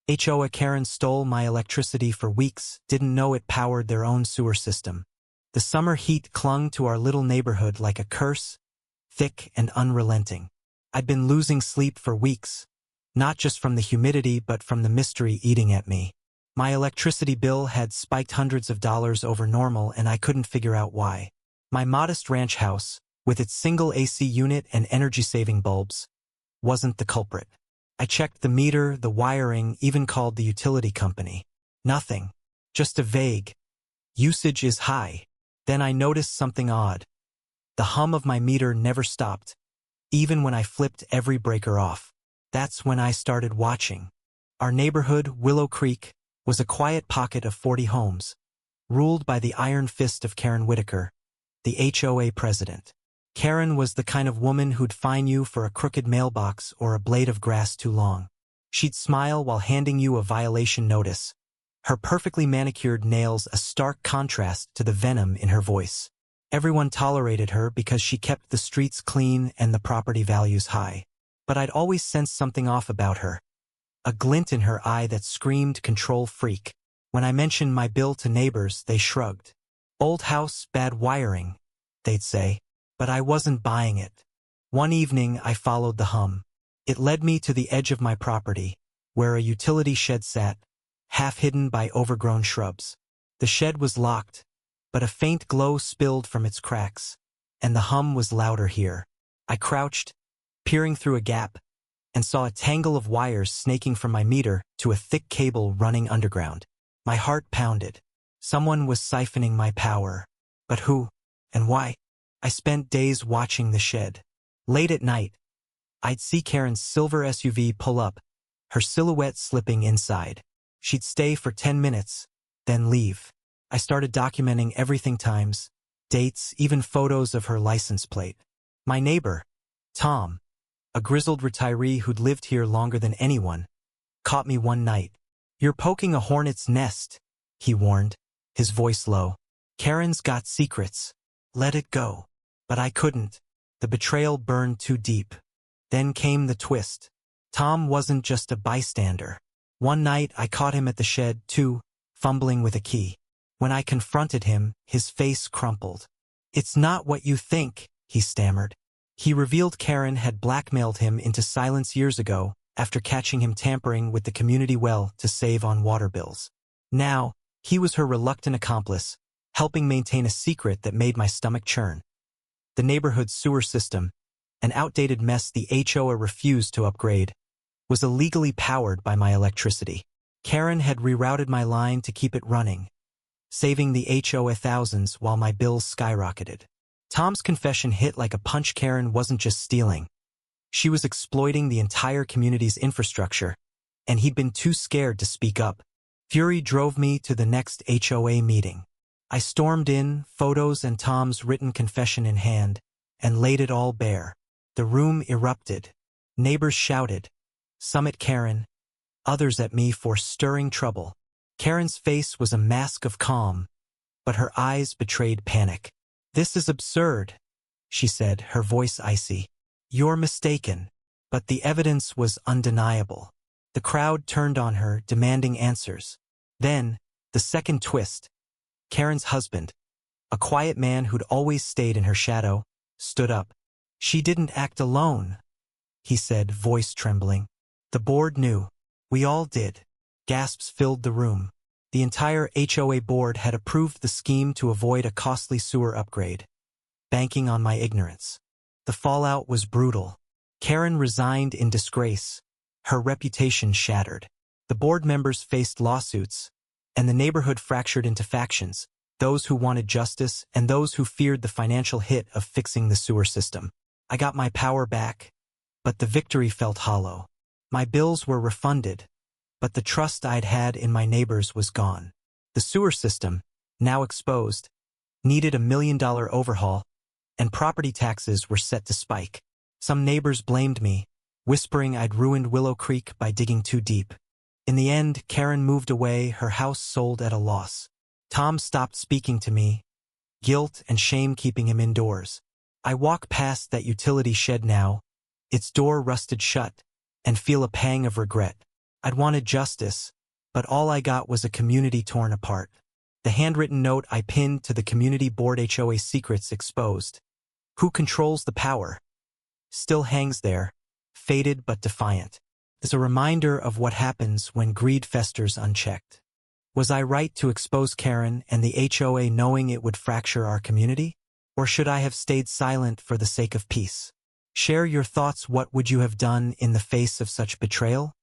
HOA Karens stole my electricity for weeks, didn't know it powered their own sewer system. The summer heat clung to our little neighborhood like a curse, thick and unrelenting. I'd been losing sleep for weeks, not just from the humidity but from the mystery eating at me. My electricity bill had spiked hundreds of dollars over normal and I couldn't figure out why. My modest ranch house, with its single AC unit and energy-saving bulbs, wasn't the culprit. I checked the meter, the wiring, even called the utility company. Nothing. Just a vague, "Usage is high." Then I noticed something odd. The hum of my meter never stopped, even when I flipped every breaker off. That's when I started watching. Our neighborhood, Willow Creek, was a quiet pocket of 40 homes, ruled by the iron fist of Karen Whitaker, the HOA president. Karen was the kind of woman who'd fine you for a crooked mailbox or a blade of grass too long. She'd smile while handing you a violation notice, her perfectly manicured nails a stark contrast to the venom in her voice. Everyone tolerated her because she kept the streets clean and the property values high. But I'd always sensed something off about her, a glint in her eye that screamed control freak. When I mentioned my bill to neighbors, they shrugged. Old house, bad wiring, they'd say. But I wasn't buying it. One evening, I followed the hum. It led me to the edge of my property, where a utility shed sat, half hidden by overgrown shrubs. The shed was locked, but a faint glow spilled from its cracks, and the hum was louder here. I crouched, peering through a gap, and saw a tangle of wires snaking from my meter to a thick cable running underground. My heart pounded. Someone was siphoning my power. But who? And why? I spent days watching the shed. Late at night, I'd see Karen's silver SUV pull up, her silhouette slipping inside. She'd stay for 10 minutes, then leave. I started documenting everything: times, dates, even photos of her license plate. My neighbor, Tom, a grizzled retiree who'd lived here longer than anyone, caught me one night. "You're poking a hornet's nest," he warned, his voice low. "Karen's got secrets. Let it go." But I couldn't. The betrayal burned too deep. Then came the twist. Tom wasn't just a bystander. One night I caught him at the shed, too, fumbling with a key. When I confronted him, his face crumpled. "It's not what you think," he stammered. He revealed Karen had blackmailed him into silence years ago after catching him tampering with the community well to save on water bills. Now, he was her reluctant accomplice, helping maintain a secret that made my stomach churn. The neighborhood sewer system, an outdated mess the HOA refused to upgrade, was illegally powered by my electricity. Karen had rerouted my line to keep it running, saving the HOA thousands while my bills skyrocketed. Tom's confession hit like a punch. Karen wasn't just stealing. She was exploiting the entire community's infrastructure, and he'd been too scared to speak up. Fury drove me to the next HOA meeting. I stormed in, photos and Tom's written confession in hand, and laid it all bare. The room erupted. Neighbors shouted, some at Karen, others at me for stirring trouble. Karen's face was a mask of calm, but her eyes betrayed panic. "This is absurd," she said, her voice icy. "You're mistaken." But the evidence was undeniable. The crowd turned on her, demanding answers. Then, the second twist. Karen's husband, a quiet man who'd always stayed in her shadow, stood up. "She didn't act alone," he said, voice trembling. "The board knew. We all did." Gasps filled the room. The entire HOA board had approved the scheme to avoid a costly sewer upgrade, banking on my ignorance. The fallout was brutal. Karen resigned in disgrace, her reputation shattered. The board members faced lawsuits, and the neighborhood fractured into factions, those who wanted justice and those who feared the financial hit of fixing the sewer system. I got my power back, but the victory felt hollow. My bills were refunded, but the trust I'd had in my neighbors was gone. The sewer system, now exposed, needed $1 million overhaul, and property taxes were set to spike. Some neighbors blamed me, whispering I'd ruined Willow Creek by digging too deep. In the end, Karen moved away, her house sold at a loss. Tom stopped speaking to me, guilt and shame keeping him indoors. I walk past that utility shed now, its door rusted shut, and feel a pang of regret. I'd wanted justice, but all I got was a community torn apart. The handwritten note I pinned to the community board, HOA secrets exposed. Who controls the power? Still hangs there, faded but defiant. It's a reminder of what happens when greed festers unchecked. Was I right to expose Karen and the HOA knowing it would fracture our community? Or should I have stayed silent for the sake of peace? Share your thoughts. What would you have done in the face of such betrayal?